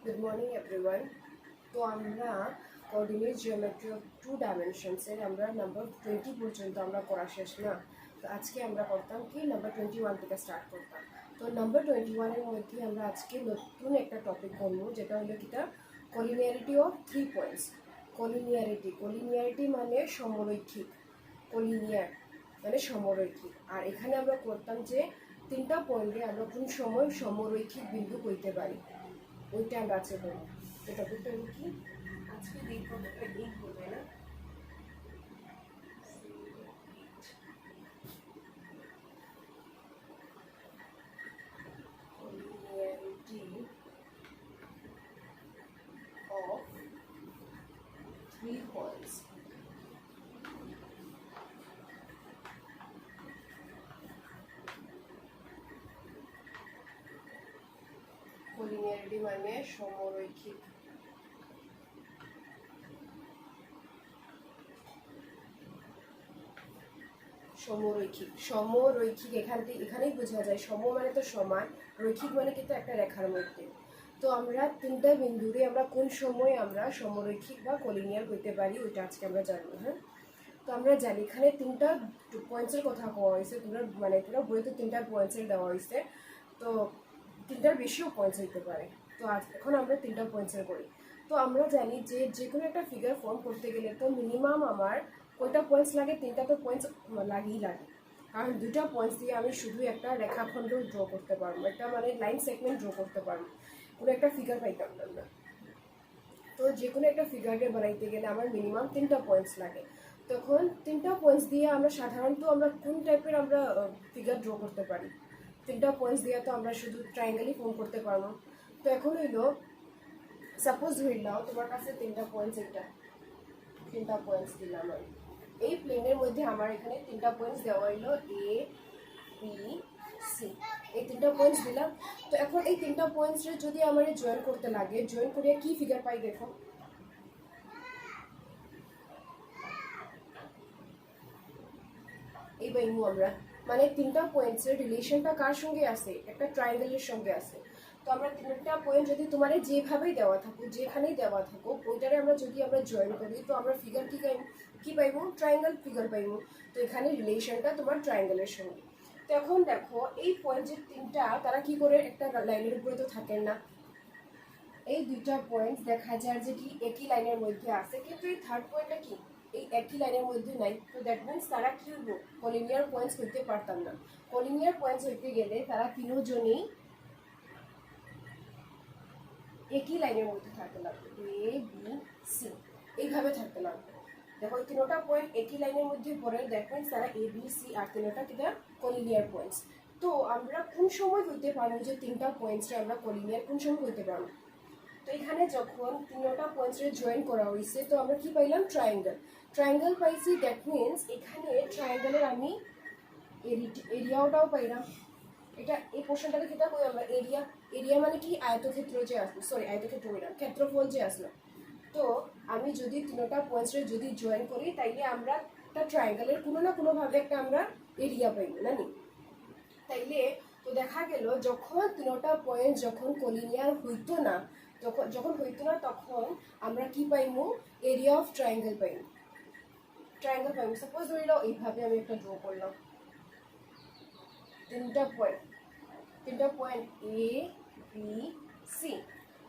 Good morning everyone. তো আমরা coordinate geometry of 2 ডাইমেনশনসের আমরা নাম্বার 20 পর্যন্ত আমরা করা শেষ না। তো আজকে আমরা করতাম কি নাম্বার 21 থেকে স্টার্ট করতাম। তো নাম্বার 21 এর মধ্যে আমরা আজকে নতুন একটা টপিক করব, যেটা হলো কিটা কোলিনিয়ারিটি অফ 3 পয়েন্টস। কোলিনিয়ারিটি মানে সমরৈখিক, কোলিনিয়ার মানে সমরৈখিক। আর এখানে আমরা করতাম যে তিনটা পয়েন্টে আমরা কোন সময় সমরৈখিক বিন্দু কইতে পারি, ওইটা আমরা আজকে করবো। তো টপিকটা হলো কি আজকে এই টপিকটা এই করবে না linearity of 3 points. কোলিনিয়ারিটি মানে সমরৈখিক। সমরৈখিক এখানেই বোঝা যায় সম মানে তো সমান, রৈখিক মানে কিন্তু একটা রেখার মধ্যে। তো আমরা তিনটা বিন্দুরে আমরা কোন সময় আমরা সমরৈখিক বা কোলিনিয়ার হইতে পারি ওইটা আজকে আমরা জানবো। হ্যাঁ, তো আমরা জানি এখানে তিনটা পয়েন্টসের কথা কোয়া হয়েছে, পুরো বইতে তিনটা পয়েন্টসের দেওয়া হয়েছে। তো তিনটার বেশিও পয়েন্টস হইতে পারে। তো এখন আমরা তিনটা পয়েন্টসের করি। তো আমরা জানি যে কোনো একটা ফিগার ফর্ম করতে গেলে তো মিনিমাম আমার কয়টা পয়েন্টস লাগে, তিনটা তো পয়েন্টস লাগেই লাগে। কারণ দুইটা পয়েন্টস দিয়ে আমি শুধু একটা রেখাখণ্ড ড্র করতে পারবো, একটা মানে লাইন সেগমেন্ট ড্র করতে পারবো, কোনো একটা ফিগার পাইতাম না। তো যে কোনো একটা ফিগারকে বানাইতে গেলে আমার মিনিমাম তিনটা পয়েন্টস লাগে। তখন তিনটা পয়েন্টস দিয়ে আমরা সাধারণত আমরা কোন টাইপের আমরা ফিগার ড্র করতে পারি, তিনটা পয়েন্টস দিয়ে তো আমরা শুধু ট্রায়াঙ্গেলই ফর্ম করতে পারবো। তো এখন হইলো সাপোজ ধরে নাও তোমার কাছে তিনটা পয়েন্টস দিলাম আমি এই প্লেনের মধ্যে। আমার এখানে তিনটা পয়েন্টস দেওয়া হইলো এ বি সি, এই তিনটা পয়েন্টস দিলাম। তো এখন এই তিনটা পয়েন্টসে যদি আমার জয়েন করতে লাগে, জয়েন করিয়া কি ফিগার পাই দেখো, এই পাইমু আমরা। মানে তিনটা পয়েন্টসের রিলেশনটা কার সঙ্গে আছে, একটা ট্রায়াঙ্গেলের সঙ্গে আছে। তো আমরা তিনটা পয়েন্ট যদি তোমার যেভাবেই দেওয়া থাকুক, যেখানেই দেওয়া থাকুক, ওইটারে আমরা যদি আমরা জয়েন করি তো আমরা ফিগার কি পাইবো, ট্রায়াঙ্গেল ফিগার পাইবো। তো এখানে রিলেশনটা তোমার ট্রায়াঙ্গেলের সঙ্গে। তো এখন দেখো এই পয়েন্ট যে তিনটা, তারা কি করে একটা লাইনের উপরে তো থাকেন না। এই দুইটা পয়েন্ট দেখা যায় যে কি একই লাইনের মধ্যে আছে, কিন্তু এই থার্ড পয়েন্টটা কি এই একই লাইনের মধ্যে নাই। তো দ্যাট মিনস তারা কি হবো, কলিনিয়ার পয়েন্টস হইতে পারতাম না। কলিনিয়ার পয়েন্টস হইতে গেলে তারা তিনজনই একই লাইনের মধ্যে থাকতে লাগবে, এ বি সি এইভাবে থাকতে লাগবে। দেখো তিনটা পয়েন্ট একই লাইনের মধ্যে পড়ে, দ্যাট মিনস তারা এ বি সি আর তিনটা কিনা কলিনিয়ার পয়েন্টস। তো আমরা কোন সময় হইতে পারবো যে তিনটা পয়েন্টসে আমরা কলিনিয়ার কোন সময় হইতে পারবো। তো এখানে যখন তিনটা পয়েন্টসে জয়েন করা হয়েছে তো আমরা কি পাইলাম, ট্রায়াঙ্গেল পাইছি। দ্যাট মিনস এখানে ট্রায়াঙ্গেলের আমি এরিয়াটাও পাইলাম। এটা এই পোর্শনটাকে যেটা কই আমরা এরিয়া মানে কি আয়তক্ষেত্র যে আসলো, আয়তক্ষেত্র বললাম, ক্ষেত্রফল যে আসলো। তো আমি যদি তিনটা পয়েন্টসে যদি জয়েন করি তাইলে আমরা একটা ট্রায়াঙ্গেলের কোনো না কোনোভাবে একটা আমরা এরিয়া পাইব না নি। তাইলে তো দেখা গেল যখন তিনটা পয়েন্ট যখন কলিনিয়ার হইতো না, যখন হইতো না তখন আমরা কি পাইমু, এরিয়া অফ ট্রায়াঙ্গেল পাইমু। সাপোজ ধরে নাও এইভাবে আমি একটা ড্র করলাম তিনটা পয়েন্ট এ বি সি।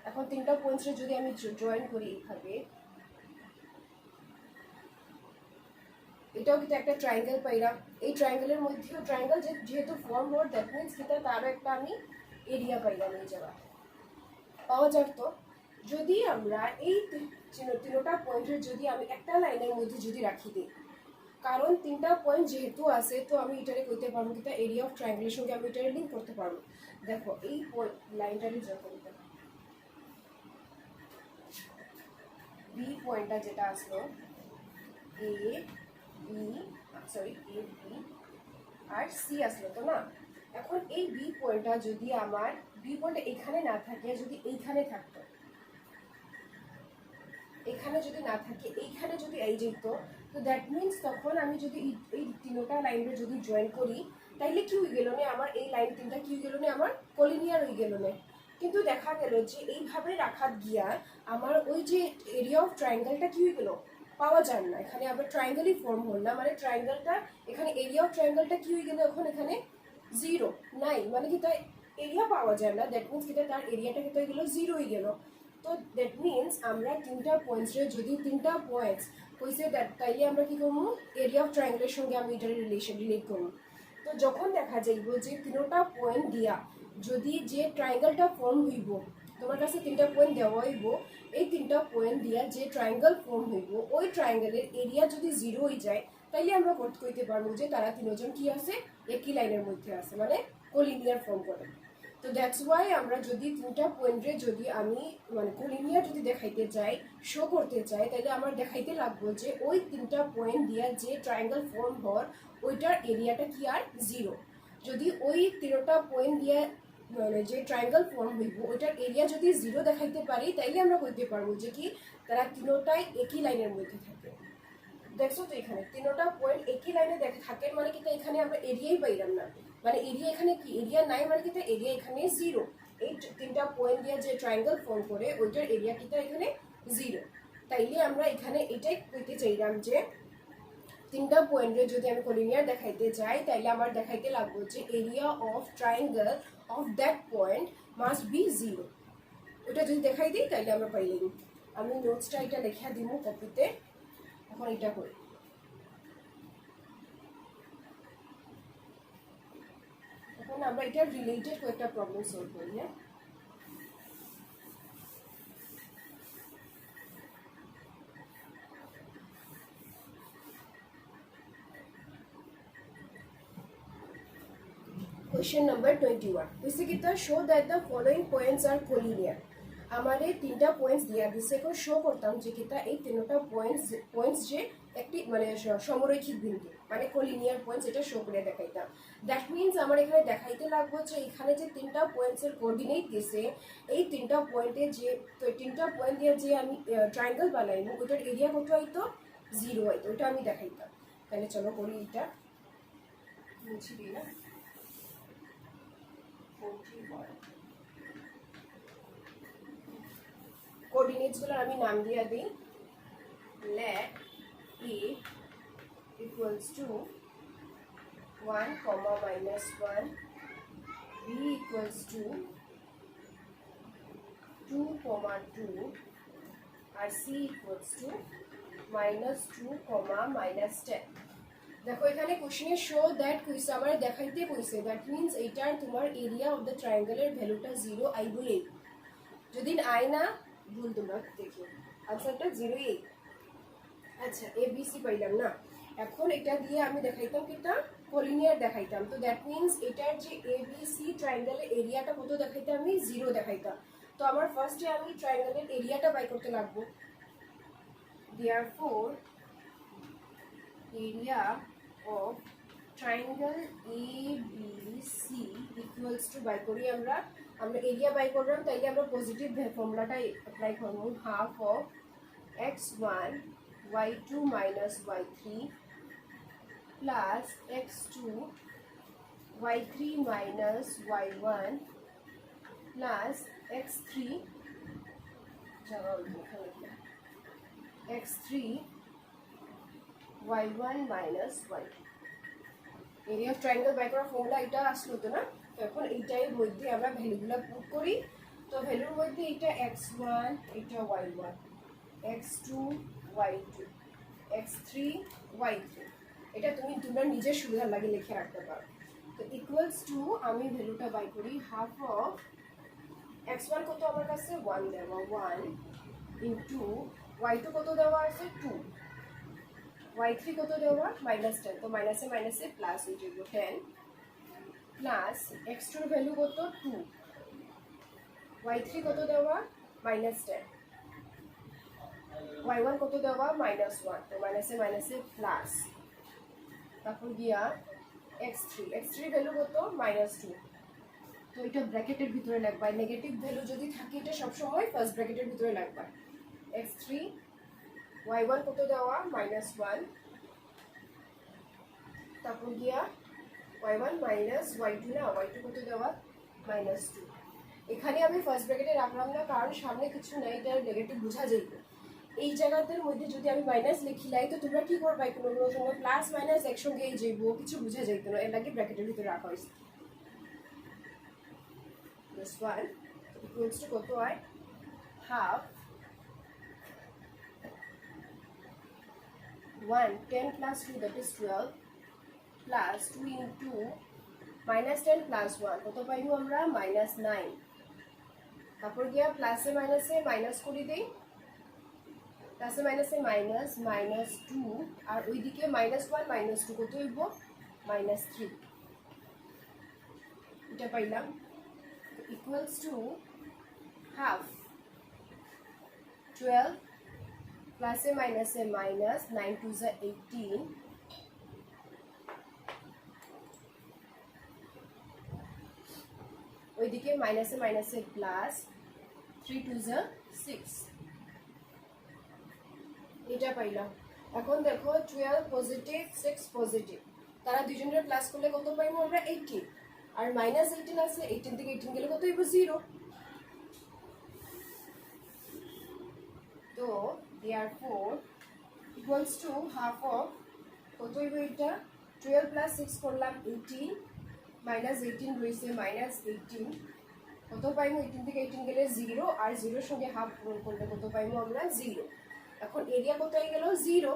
এখন তিনটা পয়েন্টসে যদি আমি জয়েন করি এইভাবে, এটাও কিন্তু একটা ট্রায়াঙ্গেল পাইলাম। এই ট্রায়াঙ্গেলের মধ্যেও ট্রায়াঙ্গেল যেহেতু ফর্ম হওয়ার দ্যাট মিনস কিন্তু তারও একটা আমি এরিয়া পাইলাম এই জায়গা পাওয়া যেত। যদি আমরা এই তিনটা পয়েন্টের যদি আমি একটা লাইনের মধ্যে যদি রাখি দিই, কারণ তিনটা পয়েন্ট যেহেতু আছে তো আমি এটারে কইতে পারবো কিন্তু এরিয়া অফ ট্রায়াঙ্গেলের সঙ্গে আমি এটারে লিঙ্ক করতে পারবো। দেখো এই লাইনটারে যখন বি পয়েন্টটা যেটা আসলো এ বি আর সি আসলো তো না। এখন এই বি পয়েন্টটা যদি আমার বি পয়েন্টটা এখানে না থাকে, যদি এইখানে থাকতো, এখানে যদি না থাকে এইখানে যদি এই যেত, তো দ্যাট মিনস তখন আমি যদি এই তিনটা লাইনের যদি জয়েন করি তাইলে কি হয়ে গেল না আমার এই লাইন তিনটা কি হয়ে গেল না আমার কলিনিয়ার হয়ে গেল না। কিন্তু দেখা গেল যে এইভাবে রাখা গিয়া আমার ওই যে এরিয়া অফ ট্রায়াঙ্গেলটা কি হয়ে গেল, পাওয়া যায় না। এখানে আবার ট্রায়াঙ্গেলই ফর্ম হল না, মানে ট্রায়াঙ্গেলটা এখানে এরিয়া অফ ট্রায়াঙ্গেলটা কি হয়ে গেল, এখন এখানে জিরো নাই, মানে কি তাই এরিয়া পাওয়া যায় না। দ্যাট মিনস কিটা তার এরিয়াটা কি হয়ে গেল, জিরো হয়ে গেল। তো দ্যাট মিনস আমরা তিনটা পয়েন্টসে যদি তিনটা পয়েন্টস হয়েছে তাইলে আমরা কি করবো, এরিয়া অফ ট্রায়াঙ্গেলের সঙ্গে আমি এটার রিলেট করবো। তো যখন দেখা যাইব যে তিনটা পয়েন্ট দিয়া যদি যে ট্রায়াঙ্গেলটা ফর্ম হইব, তোমার কাছে তিনটা পয়েন্ট দেওয়া হইব, এই তিনটা পয়েন্ট দিয়া যে ট্রায়াঙ্গেল ফর্ম হইব ওই ট্রায়াঙ্গেলের এরিয়া যদি জিরো হয়ে যায়, তাইলে আমরা কইতে পারবো যে তারা তিনজন কি আছে, একই লাইনের মধ্যে আছে, মানে কোলিনিয়ার ফর্ম করে। তো দ্যাটস ওয়াই আমরা যদি তিনটা পয়েন্টে যদি আমি মানে কোলিনিয়ার যদি দেখাইতে চাই, শো করতে চাই, তাহলে আমার দেখাইতে লাগবো যে ওই তিনটা পয়েন্ট দিয়া যে ট্রায়াঙ্গেল ফর্ম হওয়ার ওইটার এরিয়াটা কি আর জিরো। যদি ওই তিনটা পয়েন্ট দিয়ে মানে যে ট্রায়াঙ্গেল ফর্ম হইব ওইটার এরিয়া যদি জিরো দেখাইতে পারি, তাইলে আমরা কইতে পারবো যে কি তারা তিনটাই একই লাইনের মধ্যে থাকে। দেখছো তো এখানে তিনটা পয়েন্ট একই লাইনে থাকে, মানে কি এখানে আমরা এরিয়াই পাইলাম না, মানে এরিয়া এখানে কি এরিয়া নাই, মানে কি এরিয়া এখানে জিরো। এই তিনটা পয়েন্ট দিয়ে যে ট্রায়াঙ্গেল ফর্ম করে ওইটার এরিয়া কিটা এখানে জিরো। তাইলে আমরা এখানে এটাই কইতে চাইলাম যে তিনটা পয়েন্টে যদি আমি কোলিনিয়ার দেখাইতে চাই, তাইলে আমার দেখাইতে লাগবে যে area of triangle of that point must be zero. ওটা যদি দেখাই দিই তাইলে আমরা পাইলাম। আমি নোটসটা এটা লেখা দিব কপিতে, এখন এটা করি। এখন আমরা এটা রিলেটেড কয়েকটা প্রবলেম সলভ করি। হ্যাঁ, क्वेश्चन नंबर 21 इसे कितना show that the following points are collinear. हमारे तीनटा पॉइंट्स दिया दिसे को शो করতাম যে কিটা এই তিনটা পয়েন্টস যে একটি মানে সমরৈখিক বিন্দু, মানে কোলিনিয়ার পয়েন্টস, এটা শো করে দেখাইতাম। দ্যাট মিন্স আমার এখানে দেখাইতে লাগবে যে এখানে যে তিনটা পয়েন্টসের কোঅর্ডিনেট দিছে, এই তিনটা পয়েন্টে যে তিনটা পয়েন্ট দিয়ে যে আমি ট্রায়াঙ্গেল বানাইবো ওটার এরিয়া কত হইতো, জিরো হইতো, ওটা আমি দেখাইতাম। তাহলে চলো করি, এটা মুছে দিই না। কোঅর্ডিনেটসগুলো আমি নাম দিয়ে দিই। Let E equals to 1, -1, B equals to 2, 2, আর সি ইকুয়ালস টু -2, -10। দেখো এখানে কোশ্চেনে শো দ্যাট কইছে, আমার দেখাইতে কইছে, দ্যাট মিন্স এইটার তোমার এরিয়া অফ দ্য ট্রায়াঙ্গেলের ভ্যালুটা জিরো আইবই। যদি আই না, ভুল তোমরা দেখো, আনসারটা জিরোই। আচ্ছা, এ বি সি পাইলাম না। এখন এটা দিয়ে আমি দেখাইতাম কিটা কোলিনিয়ার দেখাইতাম। তো দ্যাট মিন্স এটার যে এ বি সি ট্রায়াঙ্গেলের এরিয়াটা কত দেখাইতাম, আমি জিরো দেখাইতাম। তো আমার ফার্স্টে আমি ট্রায়াঙ্গেলের এরিয়াটা বাই করতে লাগবো। Therefore area of triangle A B C equals to, বাই করি আমরা এরিয়া বাই করলাম, তাইলে আমরা পজিটিভ ফর্মুলাটাই অ্যাপ্লাই করবো। Half of x1 y2 minus y3 plus x2 y3 minus y1 plus x3 x3 y1 minus y2। Area of triangle বাই করার ফর্মুলা এটা আসলো তো না। তো এখন এইটার মধ্যে আমরা ভ্যালুগুলো পুট করি। তো ভ্যালুর মধ্যে এটা x1, এটা y1, x2 y2, x3 y3, এটা তুমি তোমরা নিজের সুবিধার লাগে লিখে রাখতে পারো। তো ইকুয়ালস টু আমি ভ্যালুটা বাই করি হাফ অফ x1 কত আমার কাছে 1 দেওয়া, 1 ইন্টু y2 কত দেওয়া আছে 2, y3 কত দেওয়া -10, তো মাইনাসে মাইনাসে প্লাস হয়ে যাবে 10, প্লাস x2 এর ভ্যালু কত 2, y3 কত দেওয়া -10, y1 কত দেওয়া -1, তো মাইনাসে মাইনাসে প্লাস, তারপর গিয়া x3 ভ্যালু কত -2, তো এটা ব্র্যাকেটের ভিতরে লাগবে। নেগেটিভ ভ্যালু যদি থাকে এটা সবসময় ফার্স্ট ব্র্যাকেটের ভিতরে লাগবে। x3 y1 কত দেওয়া -1, তারপর গিয়া y1 মাইনাস y2 না, y2 কত দেওয়া -2, এখানে আমি ফার্স্ট ব্র্যাকেটে রাখলাম না, কারণ সামনে কিছু নাই, এটা নেগেটিভ বোঝা যাইবে। এই জায়গাটার মধ্যে যদি আমি মাইনাস লিখিলাই তো তোমরা কি করবা, কোনো কোনো সময় প্লাস মাইনাস একসঙ্গে যাইব, কিছু বোঝা যাইতো না, এর লাগে ব্র্যাকেটের ভিতরে রাখা হয়েছে। this one equals to কত হয়, half 1 10 plus 2 that is 12 plus 2 into minus 10 plus 1 কত পাইবো আমরা minus 9। তারপর গিয়া প্লাসে মাইনাসে মাইনাস করে দেই, প্লাসে মাইনাসে মাইনাস মাইনাস 2 আর ওইদিকে মাইনাস 1 মাইনাস 2 কত হইব মাইনাস 3। এটা পাইলাম equals to half 12 plus a minus a minus 9 to the 18 ওইদিকে মাইনাসে মাইনাসে প্লাস 3 to the 6। এটা পাইলাম। এখন দেখো 12 পজিটিভ 6 পজিটিভ, তারা দুজনের প্লাস করলে কত পাইবো আমরা 18, আর মাইনাস 18 আছে, 18 থেকে 18 গেলে কত হইব 0। তো therefore equals to half of কত হইব এটা 12 plus 6 করলাম 18 minus 18 রয়েছে minus 18, কত পাইবো 18 থেকে 18 গেলে 0, আর 0 সঙ্গে হাফ পূরণ করলে কত পাইবো আমরা 0। এখন এরিয়া কত হয়ে গেল 0,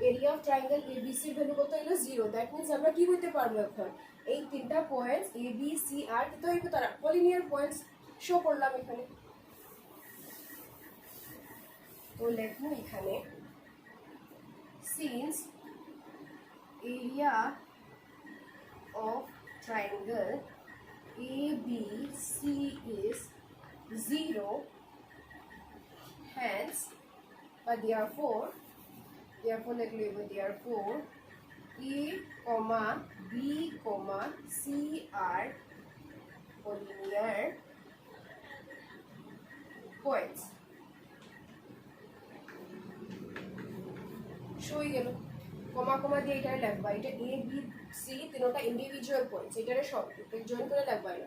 এরিয়া অফ ট্রায়াঙ্গেল ABC এর ভ্যালু কত হলো 0। দ্যাট মিন্স আমরা কি করতে পারবো, এখন এই তিনটা পয়েন্টস এ বি সি আর কত হইব, তারা কলিনিয়ার পয়েন্টস শো করলাম এখানে। তো লেখো এখানে since area of triangle ABC is 0, hence but therefore A, B, C are collinear points. শোই গেল কমা কমা দিয়ে এটা লিখবা, এটা A B C তিনটা ইন্ডিভিজুয়াল পয়েন্টস, এটারে সব জয়েন করে লিখবা না,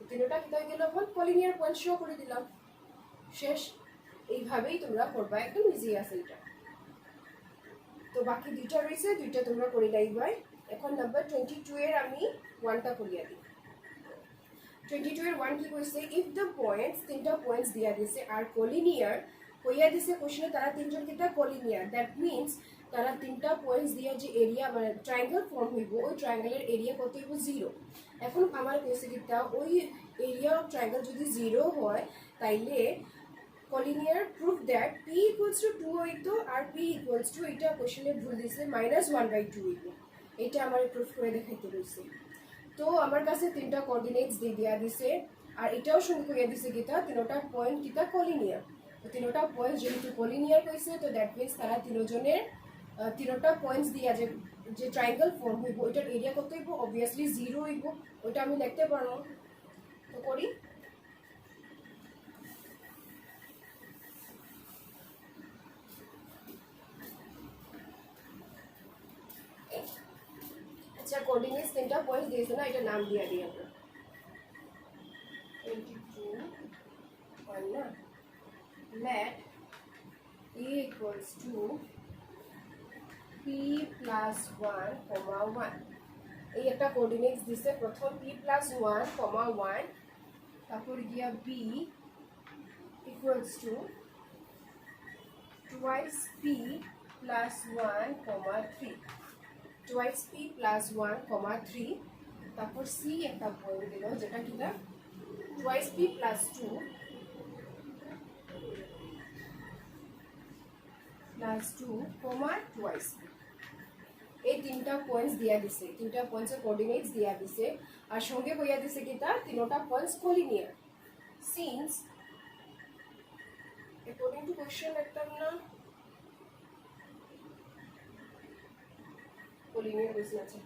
তিনটা কি হয়ে গেল এখন কলিনিয়ার পয়েন্ট শো করে দিলাম, শেষ। এইভাবেই তোমরা করবা, একদম ইজি আছে এটা। তো বাকি দুইটা রয়েছে, দুইটা তোমরা করে লাইবাই। এখন নাম্বার 22 এর আমি 1টা করিয়া দিই। 22 এর 1 কি কইছে, ইফ দ্য পয়েন্টস তিনটা পয়েন্টস দিয়া দিছে আর কলিনিয়ার কইয়া দিছে কোশ্চেনে, তারা তিনজন কিটা কলিনিয়ার, দ্যাট মিন্স তারা তিনটা পয়েন্টস দিয়া যে এরিয়া মানে ট্রায়াঙ্গেল ফর্ম হইব, ওই ট্রায়াঙ্গেলের এরিয়া কত হইব 0। এখন আমার কইছে কিটা ওই এরিয়া অফ ট্রায়াঙ্গেল যদি 0 হয় তাইলে collinear proof that p equals to 2 হইতো, আর p equals to এটা কোশ্চেনে ভুল দিছে -1/2 হইতো, এটা আমার প্রুফ করে দেখাইতে রইছে। তো আমার কাছে তিনটা কোঅর্ডিনেটস দিয়ে দেয়া দিছে, আর এটাও সঙ্গে কইয়া দিছে কিটা তিনটা পয়েন্ট কিটা কলিনিয়ার। তো তিনটা পয়েন্ট যেহেতু কলিনিয়ার কইছে, তো দ্যাট মিন্স তারা তিনজনের তিনটা পয়েন্টস দিয়া যে ট্রায়াঙ্গেল ফর্ম হইব ওইটার এরিয়া কত হইব, অবভিয়াসলি 0 হইব, ওইটা আমি লিখতে পারবো। তো করি, আচ্ছা কোঅর্ডিনেটস তিনটা পয়েন্ট দিয়েছে না, এটা নাম দিয়া দিই আমরা 22 1 না, let a equals to p plus 1, 1 এই একটা কোঅর্ডিনেটস দিছে, প্রথম p plus 1, 1 তারপর গিয়া b equals to twice p plus 1, 3 twice p plus 1, 3 তারপর c একটা পয়েন্ট দিল যেটা কিনা twice p plus 2 plus 2, twice p। এই তিনটা পয়েন্টস দিয়া দিছে, তিনটা পয়েন্টসের কোঅর্ডিনেটস দিয়া দিছে, আর সঙ্গে কইয়া দিছে কিটা তিনটা points collinear. Since according to question একটা না collinear কইছে, আছে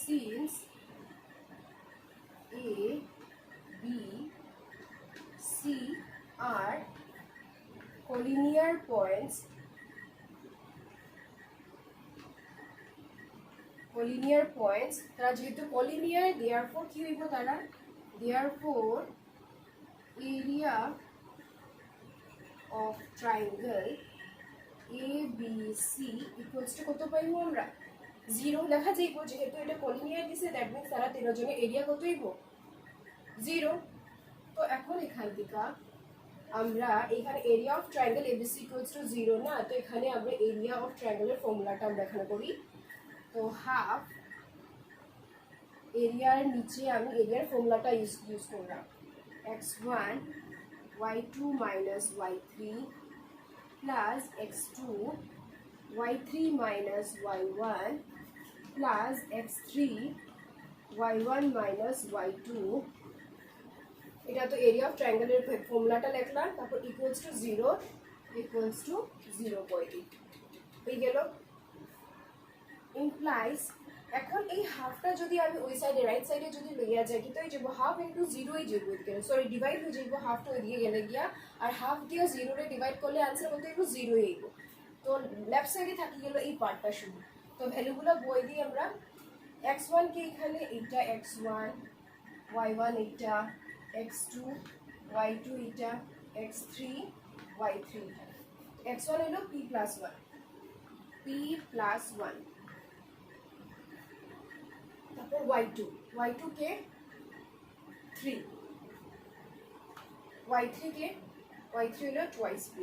since A, B, C are collinear points, তারা যেহেতু collinear therefore কি হইব, তারা therefore area of triangle ABC equals to কত পাইবো আমরা 0 লেখা যাইব, যেহেতু এটা কলিনিয়ার দিছে দ্যাট মিন্স তারা তিনজনের এরিয়া কত হইব 0। তো এখন এখান থেকে আমরা এখানে area of triangle ABC equals to 0 না, তো এখানে আমরা এরিয়া অফ ট্রায়াঙ্গেলের ফর্মুলাটা আমরা এখানে করি। তো হাফ এরিয়ার নিচে আমি এরিয়ার ফর্মুলাটা ইউজ করলাম x1 y2 minus y3 plus x2 y3 minus y1 plus x3 y1 minus y2। এটা তো এরিয়া অফ ট্রায়াঙ্গেলের ফর্মুলাটা লিখলাম, তারপর ইকুয়ালস টু 0 ইকুয়ালস টু 0.8 হয়ে গেল। ইমপ্লাইজ এখন এই হাফটা যদি আমি ওই সাইডে রাইট সাইডে যদি লইয়া যাই, কিন্তু এই যাব হাফ ইন্টু 0ই যাব, সরি ডিভাইড হয়ে যাব, হাফটা ওইদিকে গেলে গিয়া আর হাফ দিয়ে 0 রে ডিভাইড করলে আনসার বলতে একটু 0ই আইব। তো লেফট সাইডে থাকি গেল এই পার্টটা শুধু। তো ভ্যালুগুলো বই দিই আমরা, x1 কে এখানে এটা x1, y1 এটা x2, y2 এটা x3, y3 x1 হলো p plus 1 p plus 1, তারপর y2 কে 3, y3 কে y3 হলো twice p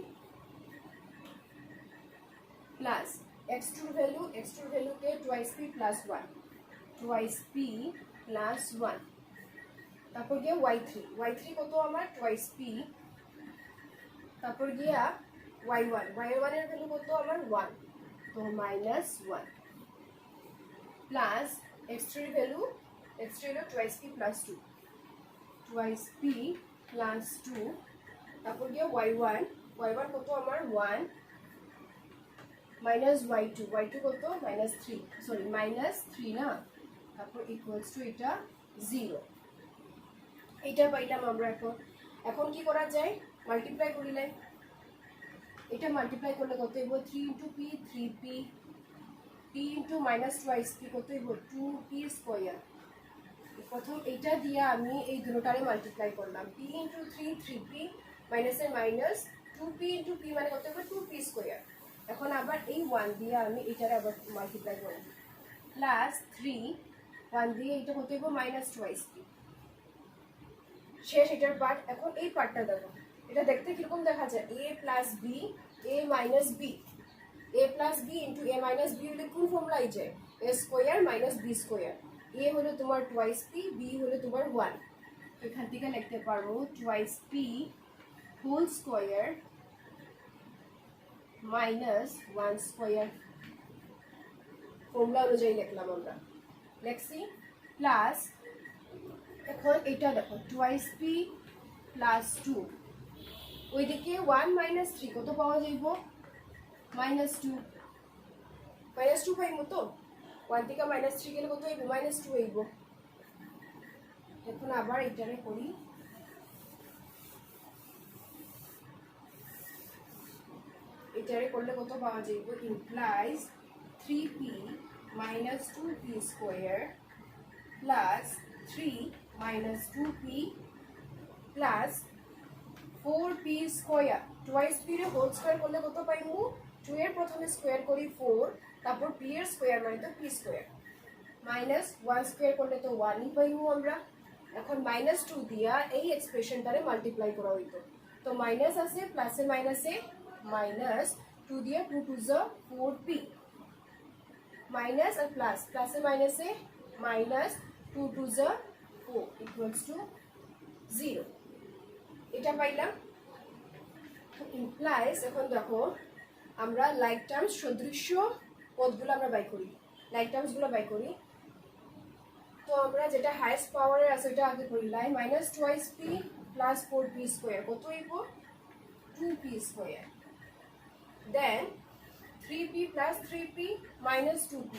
plus x2 value কে twice p plus 1 twice p plus 1, তারপর গিয়ে y3 কত আমার twice p, তারপর গিয়া y1 এর ভ্যালু কত আমার 1, তো -1 প্লাস x3 ভ্যালু হলো twice p plus 2 twice p plus 2, তারপর গিয়ে y1 কত আমার 1 মাইনাস y2 কত -3 না, তারপর ইকুয়ালস টু এটা 0। এটা পাইলাম আমরা। এখন কি করা যায়, মাল্টিপ্লাই করিলে এটা মাল্টিপ্লাই করলে কত হইব 3 into p 3p p into minus twice p কত হইব 2p স্কয়ার। প্রথম এটা দিয়ে আমি এই দুটোটারে মাল্টিপ্লাই করলাম, p ইন্টু 3 3p মাইনাসের মাইনাস 2p ইন্টু p মানে কত হইব 2p স্কয়ার। এখন আবার এই 1 দিয়ে আমি এটারে আবার মাল্টিপ্লাই করব প্লাস 3 1 দিয়ে এটা কত হইব মাইনাস twice p শেষ এটার পার্ট। এখন এই পার্টটা দেখো, এটা দেখতে কিরকম দেখা যায় a plus b a minus b a plus b into a minus b হলে কোন ফর্মুলাই যায় a square minus b square. a হলো তোমার twice p b হলো তোমার 1, এখান থেকে লিখতে পারবো twice p whole square minus 1 square, ফর্মুলা অনুযায়ী লিখলাম আমরা লেখছি প্লাস। এখন এটা দেখো twice p প্লাস 2, ওইদিকে 1 মাইনাস 3 কত পাওয়া যাইব -2 পাইব। তো 1 থেকে -3 গেলে কত হইব -2 হইব। এখন আবার এটারে করি, এটারে করলে কত পাওয়া যাইব implies 3p minus 2p square plus 3 minus 2p plus 4p square twice p এর হোল স্কয়ার করলে কত পাইমু 2 এর প্রথমে স্কয়ার করি 4, তারপর p এর স্কয়ার মানে তো p স্কয়ার মাইনাস 1 স্কয়ার করলে তো 1 ই পাইমু আমরা। এখন -2 দিয়া এই এক্সপ্রেশনটারে মাল্টিপ্লাই করা হইতো, তো মাইনাস আছে প্লাসে মাইনাসে -2 দিয়ে 2 টু যা 4p মাইনাস আর প্লাস প্লাসে মাইনাসে -2 টু যা 4 ইকুয়ালস টু 0, এটা পাইলাম। ইমপ্লাইজ এখন দেখো আমরা লাইক টার্মস সদৃশ্য পদগুলো আমরা বাই করি, লাইক টার্মসগুলো বাই করি। তো আমরা যেটা হাইয়েস্ট পাওয়ারের আছে ওটা আগে করি, লাই -2p প্লাস 4p স্কয়ার কত হইব 2p স্কয়ার, দেন 3p plus 3p minus 2p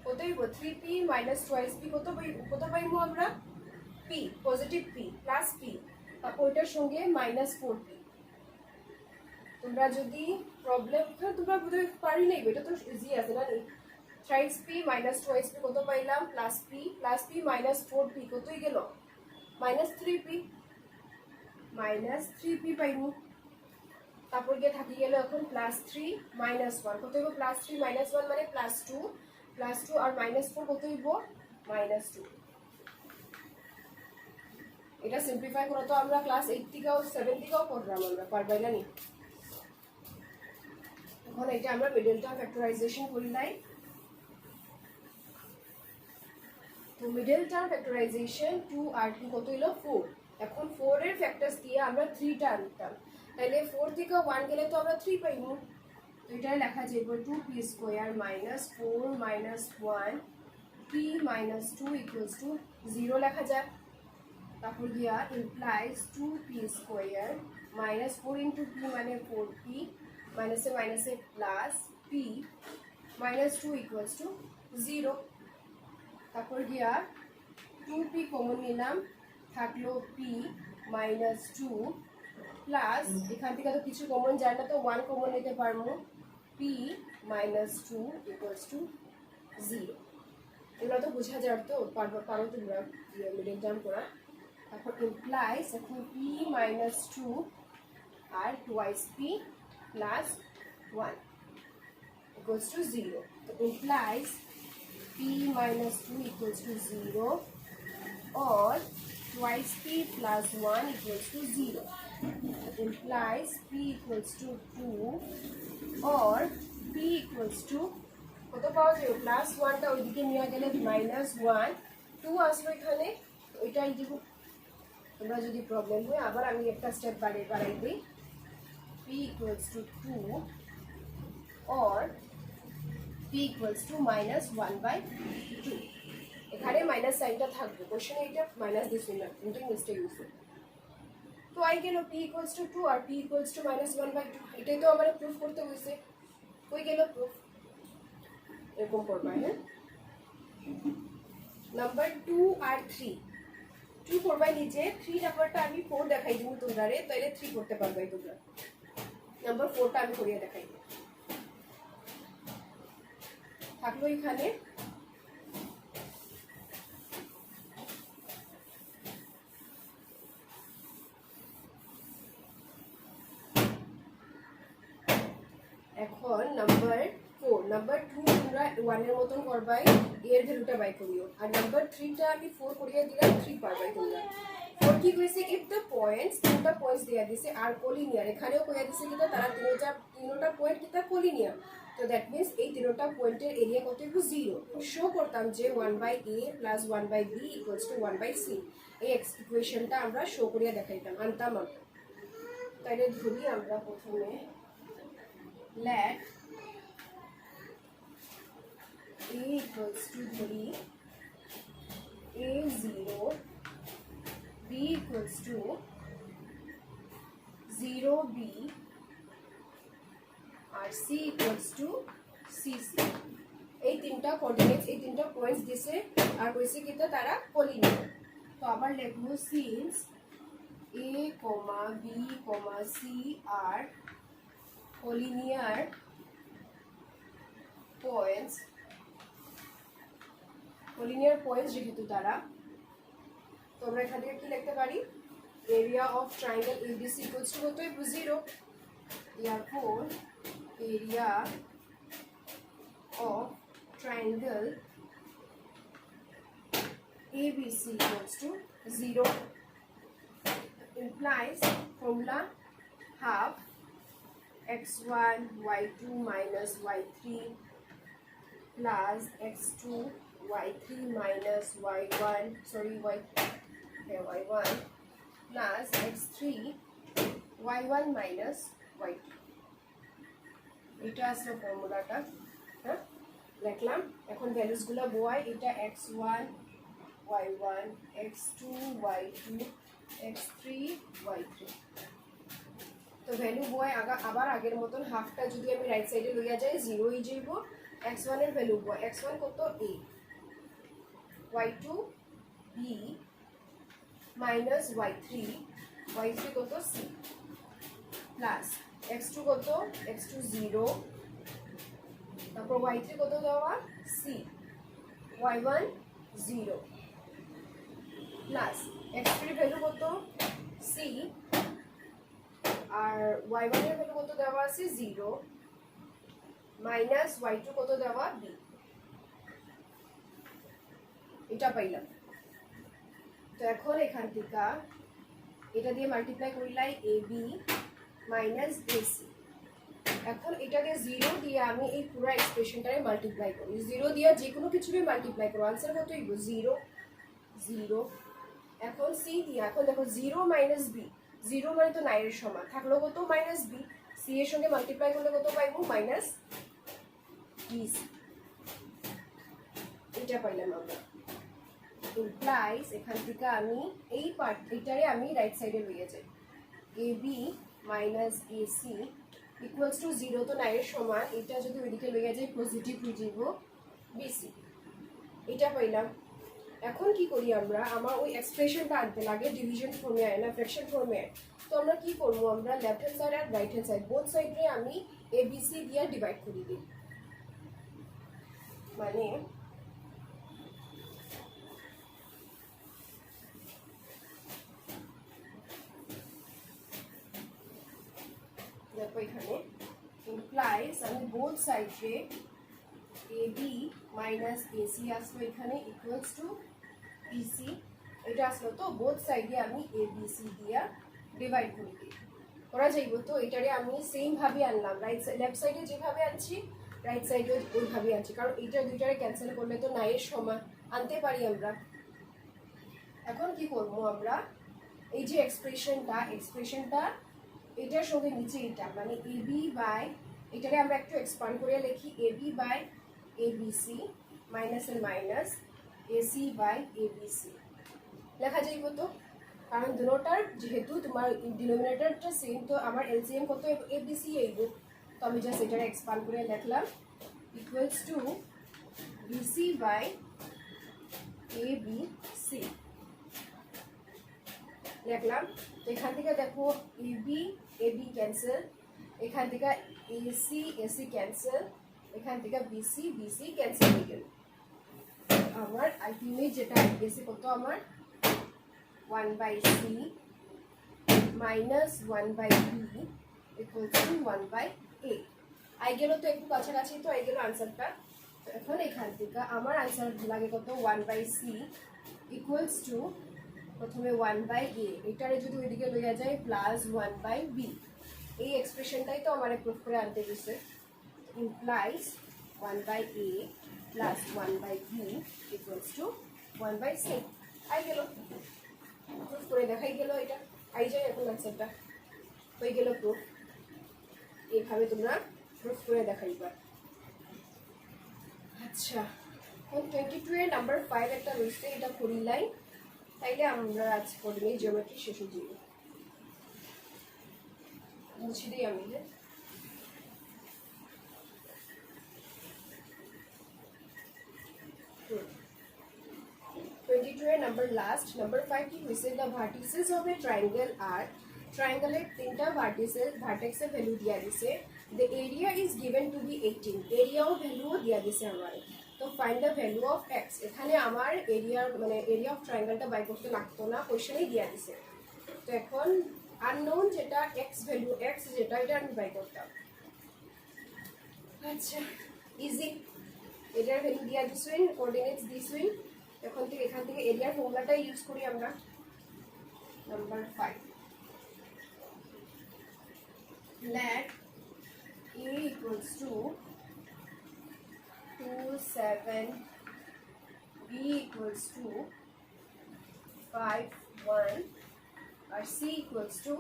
কত হইব 3p minus twice p কত পাইবো আমরা p positive p plus p, তারপর ওইটার সঙ্গে -4p। তোমরা যদি প্রবলেম তোমরা বুঝতে পারি না, এটা তো ইজি আছে না, thrice p minus twice p কত পাইলাম প্লাস p minus 4p কতই গেল -3p মাইনাস 3p পাইমু তারপর গিয়ে থাকি গেল এখন +3 -1 কত হইব +3 -1 মানে +2 আর -4 কত হইব -2 এটা সিম্পলিফাই করা তো আমরা ক্লাস 8 থেকেও 7 থেকেও করলাম আমরা পারবাই না নি এখন এটা আমরা মিডল টার্ম ফ্যাক্টরাইজেশন করি নাই তো মিডল টার্ম ফ্যাক্টরাইজেশন 2 আর 2 কত হলো 4 এখন 4 এর ফ্যাক্টরস দিয়ে আমরা 3 টা আনতাম তাহলে 4 থেকে 1 গেলে তো আমরা 3 পাইমু তো এটা লেখা যাবে 2p স্কয়ার -4 -1 p -2 0 লেখা যায় তারপর গিয়া implies 2p square -4 into p মানে 4p মাইনাসে মাইনাসে প্লাস p -2 0 তারপর গিয়া 2p কমন নিলাম থাকলো p -2 প্লাস এখান থেকে তো কিছু কমন যায় না তো 1 কমন নিতে পারবো p -2 0 এগুলো তো বোঝা যায় তো পারো তোমরা মিডল টার্ম করা তারপর implies এখন p -2 R twice p plus 1 equals to 0 so implies p -2 0 or twice p plus 1 equals to 0 implies p equals to 2 or p equals to কত পাওয়া যাবে +1 টা ওইদিকে নিয়ে গেলে -1 2 আসবে এখানে ওইটাই দিব তোমরা যদি প্রবলেম হয় আবার আমি একটা স্টেপ বাড়াই দিই p equals to 2 or p equals to -1/2 এখানে মাইনাস সাইনটা থাকবে কোশ্চেনে এটা মাইনাস দিছি না কিন্তু মিস্টেক হইছে তো আই গেল p equals to 2 R p equals to -1/2 এটাই তো আমারে প্রুফ করতে হইছে কই গেল প্রুফ এরকম করবা হ্যাঁ নাম্বার 2 আর 3 2 করবাই নিচে 3 নাম্বারটা আমি 4 দেখাই দিব তোমরারে তাইলে 3 করতে পারবাই তোমরা নাম্বার 4 টা আমি করিয়ে দেখাই থাকলো এখানে এখন নাম্বার 4 নাম্বার 2 তোমরা 1 এর মতন করবাই এর ভ্যালুটা বাই করিও আর নাম্বার 3 টা আমি 4 করিয়ে দিলাম 3 পারবাই তোমরা 4 কি কইছে ইফ দ্য পয়েন্টস তিনটা পয়েন্টস দেয়া দিছে আর কোলিনিয়ার এখানেও কইয়া দিছে কিটা তারা তিনটা পয়েন্ট কিটা কোলিনিয়ার তো দ্যাট মিন্স এই তিনটা পয়েন্টের এরিয়া কত হবে 0 শো করতাম যে 1/a + 1/b = 1/c এই ইকুয়েশনটা আমরা শো করিয়া দেখাইতাম আনতাম আমরা তাইলে ধরি আমরা প্রথমে let a equals to 3 a 0 b equals to 0b R c equals to cc এই তিনটা কোঅর্ডিনেটস এই তিনটা পয়েন্টস দিছে আর কইছে কি তারা কোলিনিয়ার তো আবার লিখবো সিন্স a, b, c আর collinear points যেহেতু তারা তো আমরা এখান থেকে কি লিখতে পারি area of triangle ABC equals to কত হবে 0 therefore area of triangle ABC equals to 0 implies formula half x1 y2 minus y3 plus x2 y3 minus y1 y1 plus x3 y1 minus y2 এটা আসলে ফর্মুলাটা হ্যাঁ লিখলাম এখন values গুলো বয় এটা x1 y1 x2 y2 x3 y3 তো value বয় আবার আগের মতন হাফটা যদি আমি রাইট সাইডে লইয়া যাই 0 হই যাইব x1 এর ভ্যালু বয় x1 কত a y2 b minus y3 কত c প্লাস x2 কত x2 0 তারপর y3 কত দেওয়া c y1 0 plus x3 value কত c আর y1 এর ভ্যালু কত দেওয়া আছে 0 মাইনাস y2 কত দেওয়া b, এটা পাইলাম। তো এখন এখান থেকে এটা দিয়ে মাল্টিপ্লাই করিলাই ab মাইনাস ac। এখন এটাকে 0 দিয়ে আমি এই পুরো এক্সপ্রেশনটারে মাল্টিপ্লাই করি, 0 দিয়ে যে কোনো কিছুকে মাল্টিপ্লাই করো, আনসার কত হইব 0 0। এখন c দিয়ে, এখন দেখো 0 মাইনাস b, 0 মানে তো 9 এর সমান, থাকলো কত মাইনাস b, c এর সঙ্গে মাল্টিপ্লাই করলে কত পাইবো মাইনাস bc, এটা পাইলাম আমরা। ইমপ্লাইজ এখান থেকে আমি এই পার্ট এটারে আমি রাইট সাইডে লইয়া যাই, ab minus ac equals to 0 তো 9 এর সমান, এটা যদি ওইদিকে লইয়া যাই পজিটিভ হয়ে যাব bc, এটা পাইলাম। এখন কি করি আমরা, আমার ওই এক্সপ্রেশনটা আনতে লাগে ডিভিশন ফর্মে আয় না ফ্র্যাকশন ফর্মে আয়। তো আমরা কি করবো, আমরা লেফট হ্যান্ড সাইড আর রাইট হ্যান্ড সাইড বোথ সাইডে আমি abc দিয়ে ডিভাইড করে দিই, মানে দেখো এখানে ইমপ্লাইজ আমি বোথ সাইডে ab মাইনাস ac আসলো এখানে ইকুয়ালস টু bc, এটা আসলো। তো বোথ সাইডে আমি abc দিয়া ডিভাইড করে দিই, করা যাইব। তো এটারে আমি সেম ভাবে আনলাম, রাইট সাইড লেফট সাইডে যেভাবে আনছি রাইট সাইডে ওইভাবে আনছি, কারণ এইটা দুইটারে ক্যান্সেল করলে তো 9 এর সমান আনতে পারি আমরা। এখন কি করবো আমরা, এই যে এক্সপ্রেশনটা এটার সঙ্গে নিচে এটা মানে ab বাই, এটারে আমরা একটু এক্সপান্ড করে লিখি ab বাই abc মাইনাস এর মাইনাস ac বাই abc লেখা যাইব। তো কারণ দুটোটার যেহেতু তোমার ডিনোমিনেটরটা সেম, তো আমার এলসিএম কত abc আইব। তো আমি জাস্ট এটারে এক্সপান্ড করে লিখলাম equals to bc by abc লিখলাম। তো এখান থেকে দেখো ab ক্যান্সেল, এখান থেকে ac ক্যান্সেল, এখান থেকে bc ক্যান্সেল হয়ে গেল। আমার আলটিমেট যেটা আইতেছে কত, আমার 1/c minus 1/b equal to 1/a I গেল। তো একটু কাছাকাছি তো আই গেল আনসারটা। তো এখন এখান থেকে আমার আনসার লাগে কত 1/c ইকুয়ালস টু প্রথমে 1/a, এটারে যদি ওইদিকে লইয়া যায় প্লাস 1/b, এই এক্সপ্রেশনটাই তো আমার প্রুফ করে আনতে দিছে। Implies 1/a plus 1/b equals to 1/c I গেল, প্রুফ করে দেখাই গেল, এটা আই যায় এখন আনসারটা হয়ে গেল প্রুফ। এইভাবে তোমরা প্রুফ করে দেখাইবা। আচ্ছা, এখন 22 এর নাম্বার 5 একটা রয়েছে, এটা করিলাই, তাইলে আমরা আজ পড়লে জিওমেট্রি শেষ হয়ে যাবে। মুছে দিই আমি। 22 এর নাম্বার লাস্ট, নাম্বার 5 কি হইছে, the vertices of a triangle আর ট্রায়াঙ্গলের তিনটা ভার্টেক্সের ভ্যালু দিয়া দিছে, the area is given to be 18, এরিয়াও ভ্যালুও দিয়া দিছে আমার। তো find the value of x, এখানে আমার এরিয়ার মানে এরিয়া অফ ট্রায়াঙ্গেলটা বাই করতে লাগতো না, কোশ্চেনেই দিয়া দিছে। তো এখন আননোন যেটা এক্স ভ্যালু, এক্স যেটা এটা আমি বাই করতাম। আচ্ছা ইজি, এরিয়ার ভ্যালু দিয়া দিছুই, কোঅর্ডিনেটস দিছুই। এখন থেকে এখান থেকে এরিয়ার ফর্মুলাটা ইউজ করি আমরা। Number 5, let a equals to 2 7, b equals to 5 1 আর c equals to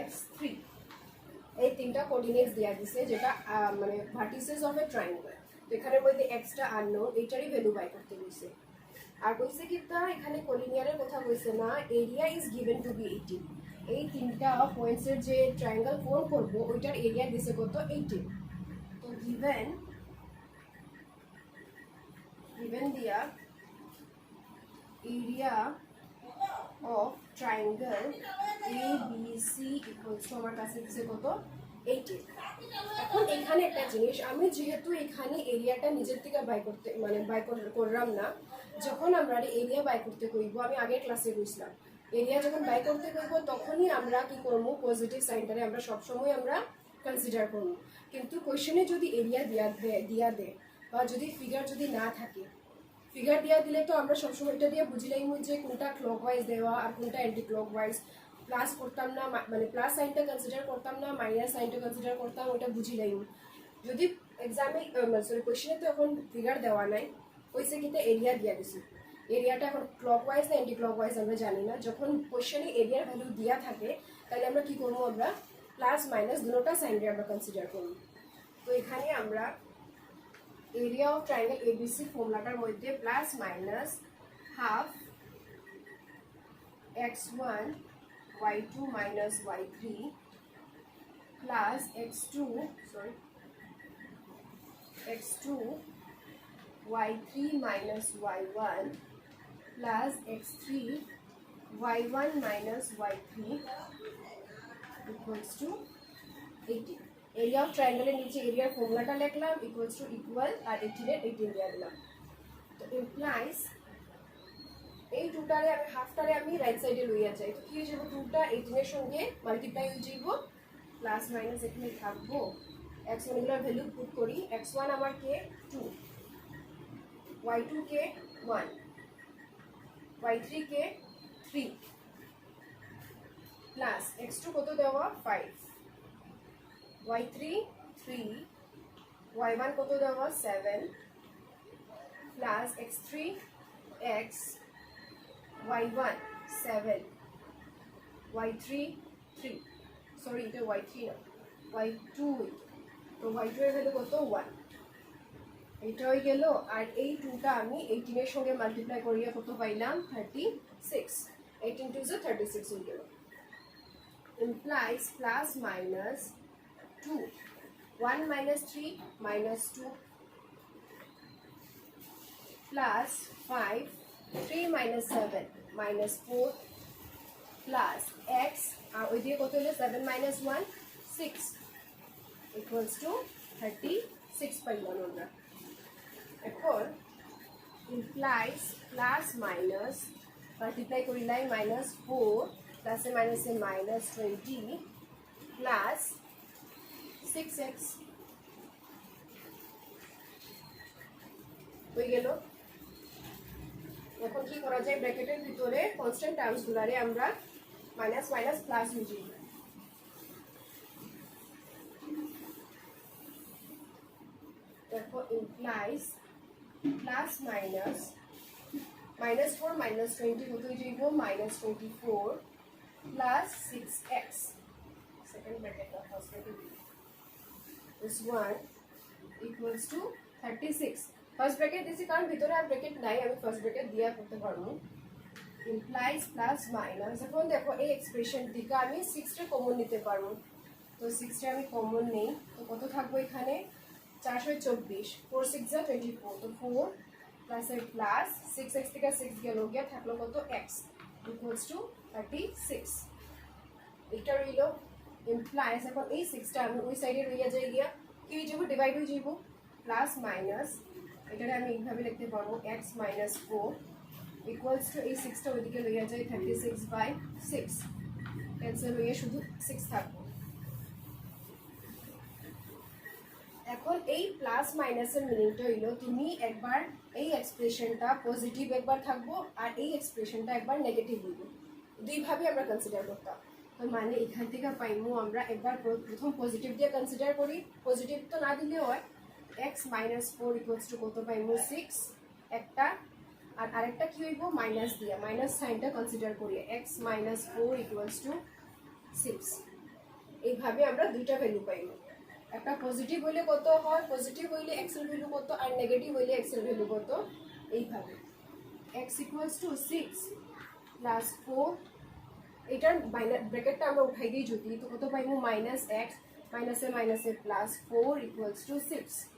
x 3, এই তিনটা কোঅর্ডিনেটস দেয়া দিছে যেটা মানে ভার্টিসেস অফ এ ট্রায়াঙ্গল। তো এখানের মধ্যে এক্সটা আননোন, এইটারই ভ্যালু বাই করতে হইছে। আর কইছে কি তা এখানে কোলিনিয়ারের কথা কইছে না, area is given to be 18, এই তিনটা পয়েন্টসের যে ট্রায়াঙ্গল ফর্ম করব ওইটার এরিয়া দিছে কত 18। তো গিভেন দিয়া area of triangle ABC equals to আমার কাছে দিছে কত 18। এখন এখানে একটা জিনিস, আমি যেহেতু এখানে এরিয়াটা নিজের থেকে বাই করতে মানে বাই করলাম না, যখন আমরা এরিয়া বাই করতে কইব, আমি আগের ক্লাসে কইছিলাম এরিয়া যখন বাই করতে করব তখনই আমরা কি করব পজিটিভ সাইনটারে আমরা সবসময় আমরা কনসিডার করব কিন্তু কোয়েশ্চেনে যদি এরিয়া দিয়া দেয় বা যদি ফিগার যদি না থাকে ফিগার দিয়া দিলে তো আমরা সবসময় এটা দিয়ে বুঝলাম যে কোনটা ক্লকওয়াইজ দেওয়া আর কোনটা অ্যান্টি ক্লকওয়াইজ প্লাস করতাম না মানে প্লাস সাইনটা কনসিডার করতাম না মাইনাস সাইনটা কনসিডার করতাম ওটা বুঝিলাম যদি এক্সামে সরি কোয়েশ্চেনে তো এখন ফিগার দেওয়া নাই কইছে কিন্তু এরিয়া দিয়া দিছি এরিয়াটা এখন ক্লকওয়াইজ না অ্যান্টি ক্লকওয়াইজ আমরা জানি না যখন কোয়েশ্চেনে এরিয়ার ভ্যালু দিয়া থাকে তাহলে আমরা কি করবো আমরা প্লাস মাইনাস দুটোটা সাইনকে আমরা কনসিডার করব তো এখানে আমরা এরিয়া অফ ট্রায়াঙ্গেল এবিসি ফর্মুলাটার মধ্যে plus minus half x1 y2 minus y3 plus x2 y3 minus y1 plus x3 y1 minus y3 equals to 18 area of triangle नीचे एरिया फॉर्मूलाটা লিখলাম equals to equal আর 18 এর 18 দিয়ে দিলাম তো implies এই টুটারে আমি হাফটারে আমি রাইট সাইডে লইয়া যাই তো কি হয়ে যাবে টুটা 18 এর সঙ্গে মাল্টিপ্লাই হয়ে যাইবো প্লাস মাইনাস এখানে থাকবো x1 এর ভ্যালু পুট করি x1 আমার কে 2 y2 কে 1 y3 কে 3 প্লাস x2 কত দেওয়া 5 y3 3 y1 কত দেওয়া 7 plus x3 x y1 7 y3 3 sorry এটা y3 না y2 তো y2 এর ভ্যালু কত 1 এটা হয়ে গেল আর এই 2টা আমি 18 এর সঙ্গে মাল্টিপ্লাই করিয়া কত পাইলাম 36 18 to 36 হয়ে গেল implies plus minus 2 1 minus 3 minus 2 plus 5 3 minus 7 minus 4 plus x আর ওই দিয়ে কত হলো 7 minus 1 6 equals to 36 পাইলাম আমরা এখন implies plus minus multiply করিলাই minus 4 plus a minus a minus 20 plus 6x হয়ে গেল এখন কি করা যায় ব্র্যাকেটের ভিতরে কনস্ট্যান্ট টার্মস গুলারে আমরা মাইনাস মাইনাস প্লাস ইউজ করব therefore implies plus minus minus 4 minus 20 কত হয়ে যাইব minus 24 plus 6x second bracket or first bracket this one equals to 36 first bracket দিছি কারণ ভিতরে আর ব্র্যাকেট নাই আমি ফার্স্ট ব্র্যাকেট দিয়া করতে পারবো implies plus minus এখন দেখো এই এক্সপ্রেশন থেকে আমি 6 টা কমন নিতে পারবো তো 6 টা আমি কমন নেই তো কত থাকবে এখানে 424 4 6 যা 24 তো 4 প্লাস এর প্লাস 6x থেকে 6 গেল গিয়া থাকলো কত x equals to 36 এটা রইল implies এখন এই 6 টা আমি ওই সাইডে রইয়া যাই গিয়া কি হয়ে যাবে ডিভাইড হয়ে যাইব প্লাস মাইনাস এটারে আমি এইভাবে লিখতে পারবো x minus 4 equals to এই 6 টা ওইদিকে লইয়া যায় 36/6 ক্যান্সেল হয়ে শুধু 6 থাকবে এখন এই প্লাস মাইনাসের মিনিংটা হইলো তুমি একবার এই এক্সপ্রেশনটা পজিটিভ একবার থাকবো আর এই এক্সপ্রেশনটা একবার নেগেটিভ হইব দুইভাবে আমরা কনসিডার করতাম তো মানে এখান থেকে পাইমু আমরা একবার প্রথম পজিটিভ দিয়ে কনসিডার করি পজিটিভ তো না দিলেও হয় x minus 4 equals to কত পাইমু 6 একটা আর আরেকটা কি হইব মাইনাস দিয়া মাইনাস সাইনটা কনসিডার করি x minus 4 equals to 6 এইভাবে আমরা দুইটা ভ্যালু পাইব একটা পজিটিভ হইলে কত হয় পজিটিভ হইলে x এর ভ্যালু কত আর নেগেটিভ হইলে x এর ভ্যালু কত এইভাবে x equals to 6 plus 4 এটার ব্র্যাকেটটা আমরা উঠাই দিই যদি তো কত পাইমু minus x minus a plus 4 equals to 6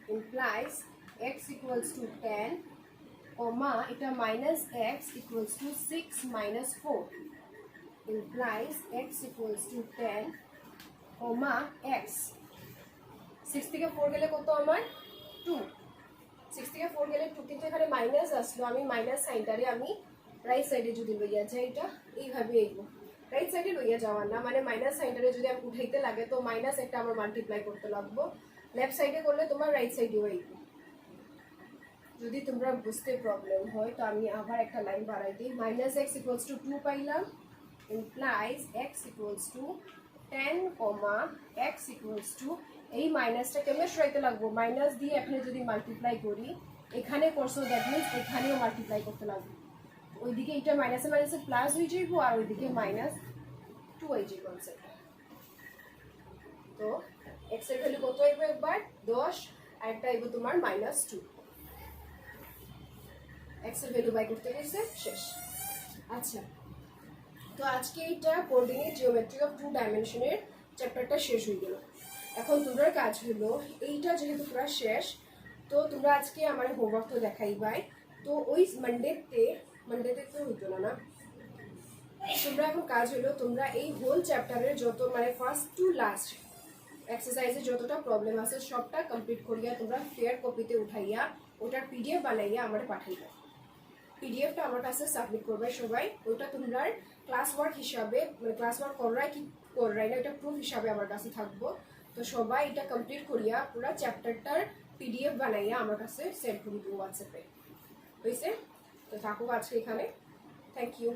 implies x equals to 10 comma এটা minus x equals to 6 minus 4 implies x equals to 10 comma x 6 থেকে 4 গেলে কত আমার 2 6 থেকে 4 গেলে 2 কিন্তু এখানে মাইনাস আসলো আমি মাইনাস সাইনটারে আমি রাইট সাইডে যদি লইয়া যায় এটা এইভাবে আইব। রাইট সাইডে লইয়া যাওয়ার না, মানে মাইনাস সাইডে যদি আমি উঠাইতে লাগে তো মাইনাস একটা আমার মাল্টিপ্লাই করতে লাগবো, লেফট সাইডে করলে তোমার রাইট সাইডেও আইব। যদি তোমরা বুঝতে প্রবলেম হয় তো আমি আবার একটা লাইন বাড়াই দিই। মাইনাস এক্স ইকুয়ালস টু 2 পাইলাম, implies x equals to 10, x equals to, এই মাইনাসটা কেমনে সরাইতে লাগবো, মাইনাস দিয়ে এখানে যদি মাল্টিপ্লাই করি, এখানে করছো দ্যাট মিনস এখানেও মাল্টিপ্লাই করতে লাগবে। ওইদিকে এটা মাইনাসে মাইনাসে প্লাস হয়ে যাইব আর ওইদিকে মাইনাস 2 হয়ে যাইব আনসারটা। তো এক্স এর ভ্যালু কত আইব একবার 10 আর একটা আইব তোমার -2। এক্স এর ভ্যালু বাই করতে গেছে শেষ। আচ্ছা, তো আজকে এটা কোঅর্ডিনেট জিওমেট্রি অফ 2 ডাইমেনশনের চ্যাপ্টারটা শেষ হয়ে গেল। এখন তোমরা কাজ হলো এইটা যেহেতু পুরো শেষ, তো তোমরা আজকে আমার হোমওয়ার্ক তো দেখাইবাই, তো ওই মানডেতে তো হইতো না, তোমরা এখন কাজ হলো তোমরা এই হোল চ্যাপ্টারের যত মানে ফার্স্ট টু লাস্ট এক্সারসাইজে যতটা প্রবলেম আছে সবটা কমপ্লিট করিয়া তোমরা ফেয়ার কপিতে উঠাইয়া ওটার পিডিএফ বানাইয়া আমার পাঠাইবা। পিডিএফটা আমার কাছে সাবমিট করবে সবাই, ওইটা তোমরা ক্লাস ওয়ার্ক হিসাবে মানে ক্লাস ওয়ার্ক কররাই কি কররাই না এটা প্রুফ হিসাবে আমার কাছে থাকবো। তো সবাই এটা কমপ্লিট করিয়া পুরো চ্যাপ্টারটার পিডিএফ বানাইয়া আমার কাছে সেন্ড করে দিও হোয়াটসঅ্যাপে। হয়েছে? তো থাকুক আজকে এখানে, থ্যাংক ইউ।